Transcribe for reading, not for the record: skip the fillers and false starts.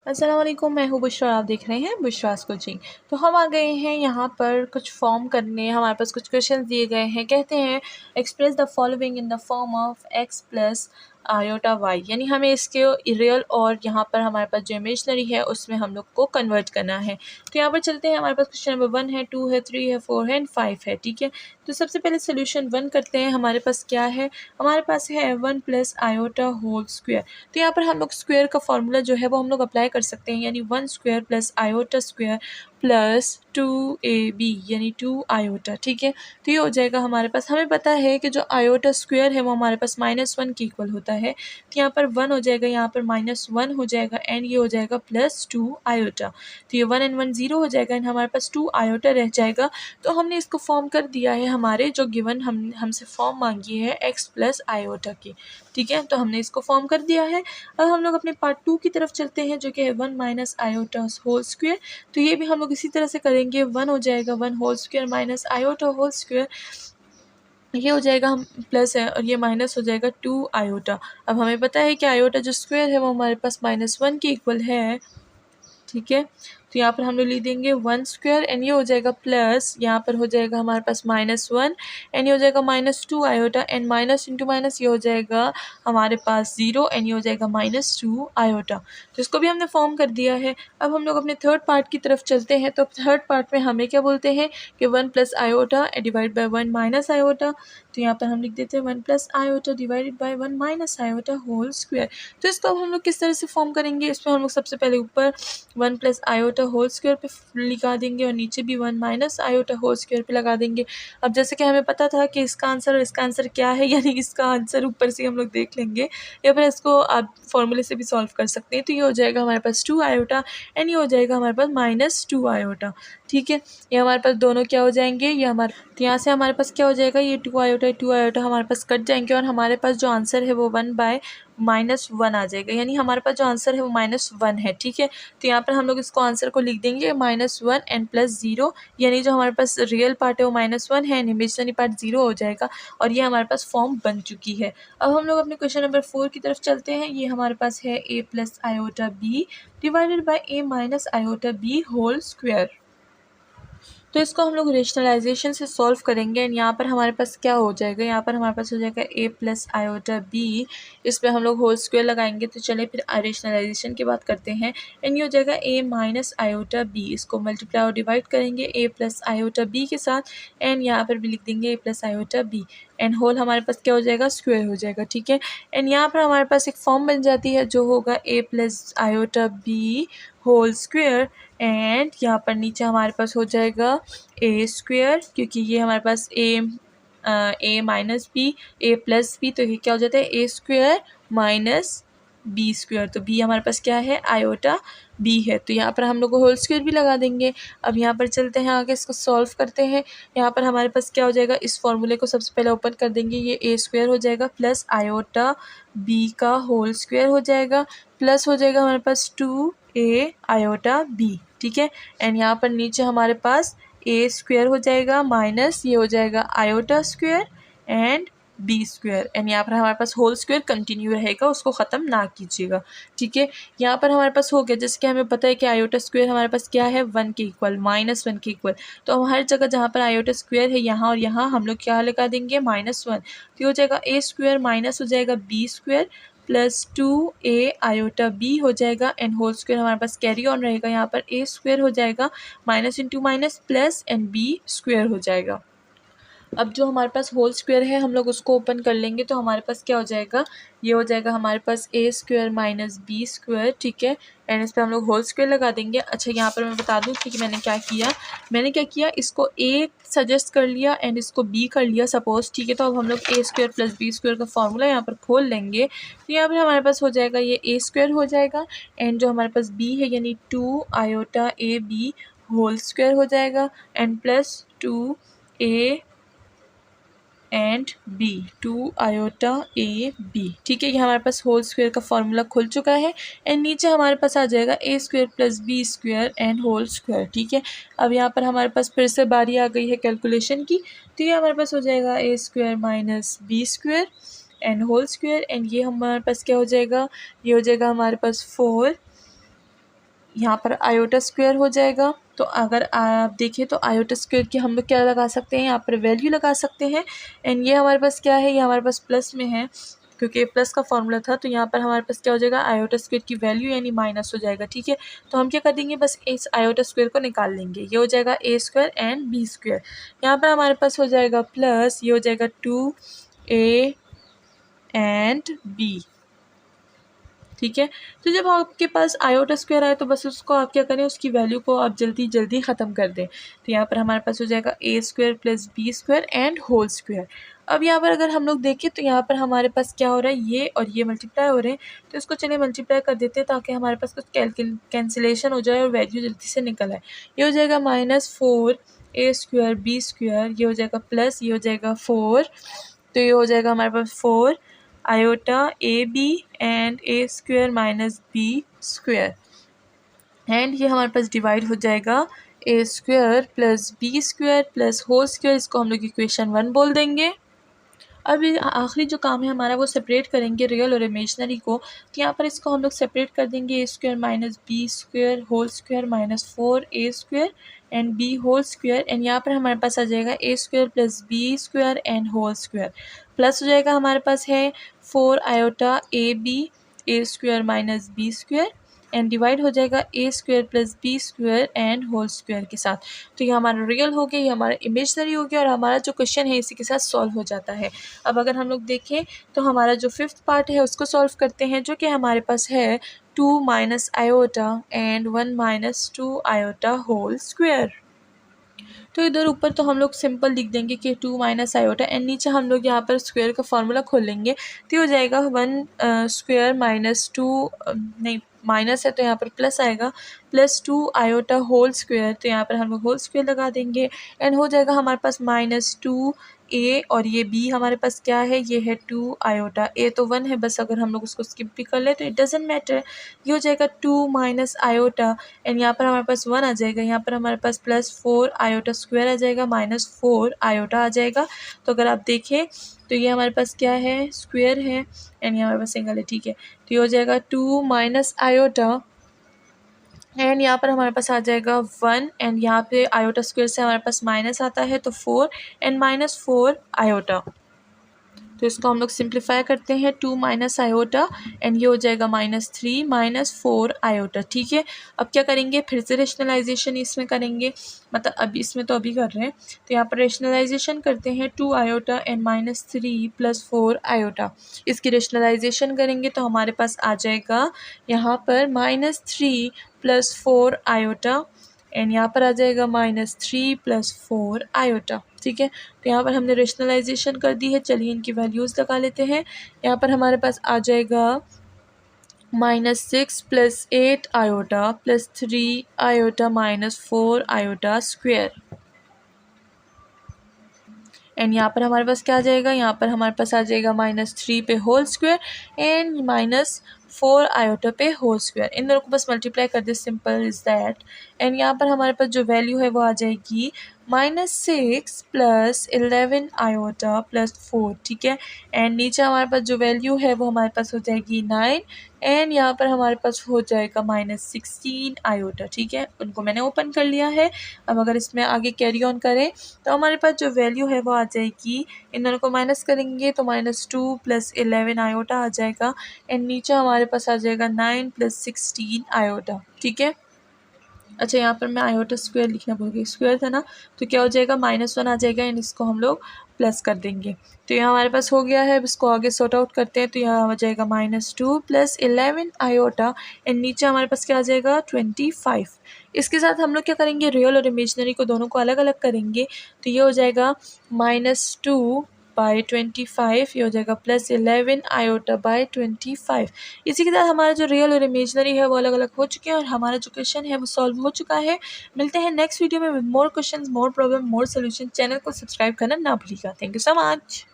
अस्सलाम वालेकुम, मैं हूँ बुशरा और आप देख रहे हैं बुशरास कोचिंग। तो हम आ गए हैं यहाँ पर कुछ फॉर्म करने। हमारे पास कुछ क्वेश्चंस दिए गए हैं। कहते हैं express the following in the form of x plus iota y, यानी हमें इसके रियल और यहाँ पर हमारे पास जो इमेजनरी है उसमें हम लोग को कन्वर्ट करना है। तो यहाँ पर चलते हैं। हमारे पास क्वेश्चन नंबर 1 है, 2 है, 3 है, 4 है एंड 5 है। ठीक है, तो सबसे पहले सोल्यूशन 1 करते हैं। हमारे पास क्या है, हमारे पास है 1 प्लस आयोटा होल स्क्वायर। तो यहाँ पर हम लोग स्क्वायर का फॉर्मूला जो है वो हम लोग अप्लाई कर सकते हैं, यानी 1 square plus iota square plus 2ab यानी 2 आयोटा। ठीक है, तो ये हो जाएगा हमारे पास। हमें पता है कि जो आयोटा स्क्वायर है वो हमारे पास -1 के इक्वल होता है। तो यहाँ पर 1 हो जाएगा, यहाँ पर -1 हो जाएगा एंड ये हो जाएगा +2 आयोटा। तो ये 1 एंड 1 0 हो जाएगा एंड हमारे पास 2 आयोटा रह जाएगा। तो हमने इसको फॉर्म कर दिया है, हमारे जो गिवन हमसे फॉर्म मांगी है x प्लस आयोटा की। ठीक है, तो हमने इसको फॉर्म कर दिया है। अब हम लोग अपने पार्ट 2 की तरफ चलते हैं, जो कि है 1 माइनस आयोटा होल स्क्वायर। तो ये भी हम लोग इसी तरह से करेंगे। 1 हो जाएगा 1 whole square minus iota whole square, ये हो जाएगा हम प्लस है और ये माइनस हो जाएगा 2 आयोटा। अब हमें पता है कि आयोटा जो स्क्वायर है वो हमारे पास -1 के इक्वल है। ठीक है, तो यहाँ पर हम लोग लिख देंगे 1 स्क्वायर एंड ये हो जाएगा प्लस, यहाँ पर हो जाएगा हमारे पास -1 एंड ये हो जाएगा -2 iota and minus into minus ये हो जाएगा हमारे पास 0 एंड ये हो जाएगा -2 आयोटा। तो इसको भी हमने फॉर्म कर दिया है। अब हम लोग अपने थर्ड पार्ट की तरफ चलते हैं। तो थर्ड पार्ट में हमें क्या बोलते हैं कि 1 plus iota divide by 1 minus iota. तो यहाँ पर हम लिख देते हैं 1 plus iota divided by 1 minus iota whole square. तो इसको अब हम लोग किस तरह से फॉर्म करेंगे, इसमें हम लोग सबसे पहले ऊपर 1 प्लस आयोटा होल स्क्वायर पे लगा देंगे और नीचे भी 1 माइनस आयोटा होल स्क्वायर पे लगा देंगे। अब जैसे कि हमें पता था कि इसका आंसर और इसका आंसर क्या है, यानी इसका आंसर ऊपर से हम लोग देख लेंगे या फिर इसको आप फॉर्मूले से भी सॉल्व कर सकते हैं। तो ये हो जाएगा हमारे पास 2 आयोटा एंड ये हो जाएगा हमारे पास -2 आयोटा। ठीक है, ये हमारे पास दोनों क्या हो जाएंगे, ये हमारे तो यहाँ से हमारे पास क्या हो जाएगा, ये 2 आयोटा हमारे पास कट जाएंगे और हमारे पास जो आंसर है वो 1/-1 आ जाएगा, यानी हमारे पास जो आंसर है वो -1 है। ठीक है, तो यहाँ पर हम लोग इसको आंसर को लिख देंगे -1 एंड +0, यानी जो हमारे पास रियल पार्ट है वो -1 है एंड इमेजिनरी पार्ट 0 हो जाएगा और ये हमारे पास फॉर्म बन चुकी है। अब हम लोग अपने क्वेश्चन नंबर 4 की तरफ चलते हैं। ये हमारे पास है a plus iota b divided by a minus iota b whole square. तो इसको हम लोग रेशनलाइजेशन से सॉल्व करेंगे एंड यहाँ पर हमारे पास क्या हो जाएगा, यहाँ पर हमारे पास हो जाएगा a प्लस आयोटा b, इस पर हम लोग होल स्क्वायर लगाएंगे। तो चले फिर रेशनलाइजेशन की बात करते हैं एंड ये हो जाएगा a माइनस आयोटा b, इसको मल्टीप्लाई और डिवाइड करेंगे a प्लस आयोटा b के साथ एंड यहाँ पर भी लिख देंगे a plus iota b and whole हमारे पास क्या हो जाएगा, स्क्वायर हो जाएगा। ठीक है, एंड यहाँ पर हमारे पास एक फॉर्म बन जाती है जो होगा a plus iota b whole square and यहाँ पर नीचे हमारे पास हो जाएगा ए स्क्वायर, क्योंकि ये हमारे पास ए माइनस बी ए प्लस बी, तो ये क्या हो जाता है ए स्क्वायर माइनस बी स्क्वायर। तो बी हमारे पास क्या है, आयोटा बी है। तो यहाँ पर हम लोग होल स्क्वायर भी लगा देंगे। अब यहाँ पर चलते हैं आगे, इसको सॉल्व करते हैं। यहाँ पर हमारे पास क्या हो जाएगा, इस फॉर्मूले को सबसे पहले ओपन कर देंगे। ये ए स्क्वायर हो जाएगा प्लस आयोटा बी का होल स्क्वायर हो जाएगा प्लस हो जाएगा हमारे पास 2a आयोटा b। ठीक है, एंड यहाँ पर नीचे हमारे पास a स्क्वायर हो जाएगा माइनस ये हो जाएगा iota square and b square and यहाँ पर हमारे पास होल स्क्वायर कंटिन्यू रहेगा, उसको ख़त्म ना कीजिएगा। ठीक है, यहाँ पर हमारे पास हो गया, जैसे कि हमें पता है कि आयोटा स्क्वायर हमारे पास क्या है, 1 के इक्वल -1 के इक्वल। तो हम हर जगह जहाँ पर आयोटा स्क्वायर है यहाँ और यहाँ हम लोग क्या लगा देंगे, -1। तो हो जाएगा a स्क्वायर माइनस हो जाएगा b square plus 2a iota b हो जाएगा एंड होल स्क्वायर हमारे पास कैरी ऑन रहेगा। यहाँ पर a स्क्वायर हो जाएगा minus into minus plus and b square हो जाएगा। अब जो हमारे पास होल स्क्वायर है हम लोग उसको ओपन कर लेंगे, तो हमारे पास क्या हो जाएगा, ये हो जाएगा हमारे पास a square minus b square. ठीक है, एंड इस पर हम लोग होल स्क्वायर लगा देंगे। अच्छा, यहाँ पर मैं बता दूँ कि मैंने क्या किया, इसको a सजेस्ट कर लिया एंड इसको b कर लिया सपोज। ठीक है, तो अब हम लोग a square plus b square का फॉर्मूला यहाँ पर खोल लेंगे। तो यहाँ पर हमारे पास हो जाएगा ये a स्क्वायर हो जाएगा एंड जो हमारे पास b है यानी 2 iota a b whole square हो जाएगा and plus 2a and B 2 iota A B. ठीक है, ये हमारे पास होल स्क्वायर का फॉर्मूला खुल चुका है एंड नीचे हमारे पास आ जाएगा ए square plus B square and whole square. ठीक है, अब यहाँ पर हमारे पास फिर से बारी आ गई है कैलकुलेशन की। तो ये हमारे पास हो जाएगा ए square minus B square and whole square and ये हमारे पास क्या हो जाएगा, ये हो जाएगा हमारे पास 4 यहाँ पर आयोटा स्क्वायर हो जाएगा। तो अगर आप देखें तो आयोटा स्क्वायर की हम लोग क्या लगा सकते हैं, यहाँ पर वैल्यू लगा सकते हैं। एंड ये हमारे पास क्या है, ये हमारे पास प्लस में है क्योंकि प्लस का फॉर्मूला था, तो यहाँ पर हमारे पास क्या हो जाएगा, आयोटा स्क्वायर की वैल्यू यानी माइनस हो जाएगा। ठीक है, तो हम क्या कर देंगे, बस इस आयोटा स्क्वायर को निकाल लेंगे। ये हो जाएगा ए स्क्वायर एंड बी स्क्वायर। यहाँ पर हमारे पास हो जाएगा प्लस, ये हो जाएगा 2a एंड b। ठीक है, तो जब आपके पास आयोटा स्क्वायर आए तो बस उसको आप क्या करें, उसकी वैल्यू को आप जल्दी जल्दी ख़त्म कर दें। तो यहाँ पर हमारे पास हो जाएगा ए square plus B square and whole square. अब यहाँ पर अगर हम लोग देखें तो यहाँ पर हमारे पास क्या हो रहा है, ये और ये मल्टीप्लाई हो रहे हैं, तो इसको चलिए मल्टीप्लाई कर देते हैं ताकि हमारे पास कुछ कैंसिलेशन हो जाए और वैल्यू जल्दी से निकल आए। ये हो जाएगा -4 ए स्क्वायर बी स्क्वायर, ये हो जाएगा प्लस, ये हो जाएगा 4, तो ये हो जाएगा हमारे पास 4 iota A B and A square minus B square. And ये हमारे पास डिवाइड हो जाएगा ए square plus B square plus whole square, इसको हम लोग इक्वेशन 1 बोल देंगे। अब ये आखिरी जो काम है हमारा वो सेपरेट करेंगे रियल और इमेजनरी को। तो यहाँ पर इसको हम लोग सेपरेट कर देंगे, a square minus B square whole square -4 a square and b whole square. And यहाँ पर हमारे पास आ जाएगा ए square plus B square and whole square, plus हो जाएगा हमारे पास है 4 iota A b a square minus B square and divide हो जाएगा ए square plus B square and whole square के साथ। तो ये हमारा रियल हो गया, ये हमारा इमेजनरी हो गया और हमारा जो क्वेश्चन है इसी के साथ सॉल्व हो जाता है। अब अगर हम लोग देखें तो हमारा जो 5th पार्ट है उसको सॉल्व करते हैं, जो कि हमारे पास है 2 minus iota and 1 minus 2 iota whole square. तो इधर ऊपर तो हम लोग सिंपल लिख देंगे कि 2 माइनस आयोटा एंड नीचे हम लोग यहाँ पर स्क्वायर का फार्मूला खोल लेंगे। तो हो जाएगा 1 स्क्वायर माइनस 2 नहीं माइनस है तो यहाँ पर प्लस आएगा, प्लस 2 आयोटा होल स्क्वायर, तो यहाँ पर हम लोग होल स्क्वायर लगा देंगे। एंड हो जाएगा हमारे पास -2 ए और ये बी हमारे पास क्या है, ये है 2 आयोटा। ए तो 1 है, बस अगर हम लोग उसको स्किप भी कर ले तो इट डजेंट मैटर। ये हो जाएगा 2 माइनस आयोटा एंड यहाँ पर हमारे पास 1 आ जाएगा, यहाँ पर हमारे पास +4 आयोटा स्क्वायर आ जाएगा -4 आयोटा आ जाएगा। तो अगर आप देखें तो ये हमारे पास क्या है, स्क्वायर है एंड ये हमारे पास सिंगल है। ठीक है, तो ये हो जाएगा 2 माइनस आयोटा एंड यहाँ पर हमारे पास आ जाएगा 1 एंड यहाँ पे आयोटा स्क्वायर से हमारे पास माइनस आता है तो 4 एंड -4 आयोटा। तो इसको हम लोग सिंप्लीफाई करते हैं, 2 माइनस आयोटा एंड ये हो जाएगा -3 -4 आयोटा। ठीक है, अब क्या करेंगे, फिर से रेशनलाइजेशन इसमें करेंगे, मतलब अभी इसमें तो अभी कर रहे हैं, तो यहाँ पर रेशनलाइजेशन करते हैं 2 आयोटा एंड -3 + 4 आयोटा। इसकी रेशनलाइजेशन करेंगे तो हमारे पास आ जाएगा यहाँ पर -3 + 4 आयोटा एंड यहाँ पर आ जाएगा -3 + 4 आयोटा। ठीक है, तो यहाँ पर हमने रेशनलाइजेशन कर दी है। चलिए इनकी वैल्यूज़ लगा लेते हैं। यहाँ पर हमारे पास आ जाएगा -6 + 8 iota + 3 iota -4 iota square. And यहाँ पर हमारे पास क्या आ जाएगा, यहाँ पर हमारे पास आ जाएगा -3 पे होल स्क्वायर एंड -4 आयोटा पे होल स्क्वायर। इन दोनों को बस मल्टीप्लाई कर दे, सिंपल इज़ दैट। एंड यहाँ पर हमारे पास जो वैल्यू है वो आ जाएगी -6 + 11 आयोटा + 4। ठीक है, एंड नीचे हमारे पास जो वैल्यू है वो हमारे पास हो जाएगी 9 एंड यहाँ पर हमारे पास हो जाएगा -16 आयोटा। ठीक है, उनको मैंने ओपन कर लिया है। अब अगर इसमें आगे कैरी ऑन करें तो हमारे पास जो वैल्यू है वो आ जाएगी, इन दोनों को माइनस करेंगे तो -2 + 11 आयोटा आ जाएगा एंड नीचे हमारे पास आ जाएगा 9 + 16 आयोटा। ठीक है, अच्छा यहाँ पर मैं आयोटा स्क्वायर लिखना भूल गई, स्क्वायर था ना, तो क्या हो जाएगा -1 आ जाएगा एंड इसको हम लोग प्लस कर देंगे। तो यहाँ हमारे पास हो गया है, अब इसको आगे सॉर्ट आउट करते हैं। तो यहाँ आ जाएगा -2 + 11 आयोटा एंड नीचे हमारे पास क्या आ जाएगा 25। इसके साथ हम लोग क्या करेंगे, रियल और इमेजनरी को दोनों को अलग अलग करेंगे। तो ये हो जाएगा -2 बाई 25, ये हो जाएगा +11 आयोटा बाई 25। इसी के साथ हमारा जो रियल और इमेजनरी है वो अलग अलग हो चुके हैं और हमारा जो क्वेश्चन है वो सॉल्व हो चुका है। मिलते हैं नेक्स्ट वीडियो में with more questions, more problem, more solution. Channel को सब्सक्राइब करना ना भूलिएगा। Thank you so much.